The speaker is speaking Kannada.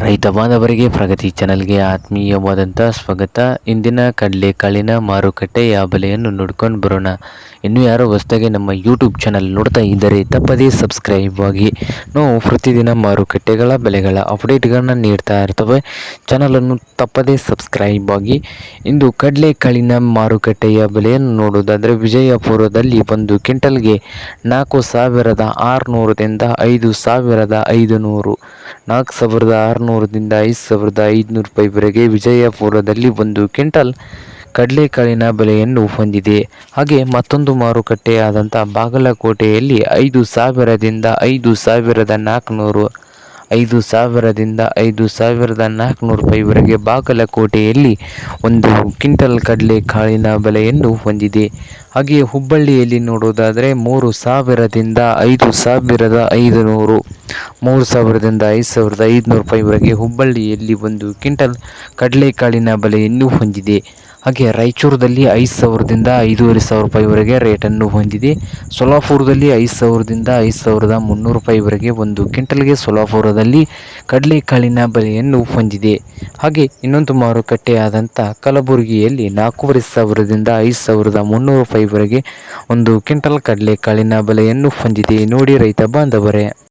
ರೈತ ಬಾಂಧವರಿಗೆ ಪ್ರಗತಿ ಚಾನಲ್ಗೆ ಆತ್ಮೀಯವಾದಂಥ ಸ್ವಾಗತ. ಇಂದಿನ ಕಡಲೆಕಾಳಿನ ಮಾರುಕಟ್ಟೆಯ ಬೆಲೆಯನ್ನು ನೋಡ್ಕೊಂಡು ಬರೋಣ. ಇನ್ನು ಯಾರೋ ಹೊಸದಾಗಿ ನಮ್ಮ ಯೂಟ್ಯೂಬ್ ಚಾನಲ್ ನೋಡ್ತಾ ಇದ್ದರೆ ತಪ್ಪದೇ ಸಬ್ಸ್ಕ್ರೈಬ್ ಆಗಿ. ನಾವು ಪ್ರತಿದಿನ ಮಾರುಕಟ್ಟೆಗಳ ಬೆಲೆಗಳ ಅಪ್ಡೇಟ್ಗಳನ್ನ ನೀಡ್ತಾ ಇರ್ತವೆ. ಚಾನಲನ್ನು ತಪ್ಪದೇ ಸಬ್ಸ್ಕ್ರೈಬ್ ಆಗಿ. ಇಂದು ಕಡಲೆಕಾಳಿನ ಮಾರುಕಟ್ಟೆಯ ಬೆಲೆಯನ್ನು ನೋಡುವುದಾದರೆ ವಿಜಯಪುರದಲ್ಲಿ ಒಂದು ಕ್ವಿಂಟಲ್ಗೆ 4,600ದಿಂದ 5,500, 4,600ದಿಂದ 5,500 ರೂಪಾಯಿವರೆಗೆ ವಿಜಯಪುರದಲ್ಲಿ ಒಂದು ಕ್ವಿಂಟಲ್ ಕಡಲೆಕಾಳಿನ ಬೆಲೆಯನ್ನು ಹೊಂದಿದೆ. ಹಾಗೆ ಮತ್ತೊಂದು ಮಾರುಕಟ್ಟೆಯಾದಂಥ ಬಾಗಲಕೋಟೆಯಲ್ಲಿ 5,000ದಿಂದ 5,400, 5,000ದಿಂದ 5,400 ರೂಪಾಯಿವರೆಗೆ ಬಾಗಲಕೋಟೆಯಲ್ಲಿ ಒಂದು ಕ್ವಿಂಟಲ್ ಕಡಲೆಕಾಳಿನ ಬೆಲೆಯನ್ನು ಹೊಂದಿದೆ. ಹಾಗೆ ಹುಬ್ಬಳ್ಳಿಯಲ್ಲಿ ನೋಡೋದಾದರೆ 3,000ದಿಂದ 5,500, 3,000ದಿಂದ 5,500 ರೂಪಾಯಿವರೆಗೆ ಹುಬ್ಬಳ್ಳಿಯಲ್ಲಿ ಒಂದು ಕ್ವಿಂಟಲ್ ಕಡಲೆಕಾಳಿನ ಬೆಲೆಯನ್ನು ಹೊಂದಿದೆ. ಹಾಗೆ ರಾಯಚೂರದಲ್ಲಿ 5,000ದಿಂದ 5,500 ರೂಪಾಯಿವರೆಗೆ ರೇಟನ್ನು ಹೊಂದಿದೆ. ಸೊಲ್ಲಾಪುರದಲ್ಲಿ 5,000ದಿಂದ 5,300 ರೂಪಾಯಿವರೆಗೆ ಒಂದು ಕ್ವಿಂಟಲ್ಗೆ ಸೊಲ್ಲಾಪುರದಲ್ಲಿ ಕಡಲೆಕಾಳಿನ ಬೆಲೆಯನ್ನು ಹೊಂದಿದೆ. ಹಾಗೆ ಇನ್ನೊಂದು ಮಾರುಕಟ್ಟೆಯಾದಂಥ ಕಲಬುರಗಿಯಲ್ಲಿ 4,500ದಿಂದ 5,300 ರೂಪಾಯಿವರೆಗೆ ಒಂದು ಕ್ವಿಂಟಲ್ ಕಡಲೆಕಾಳಿನ ಬೆಲೆಯನ್ನು ಹೊಂದಿದೆ. ನೋಡಿ ರೈತ ಬಾಂಧವರೇ.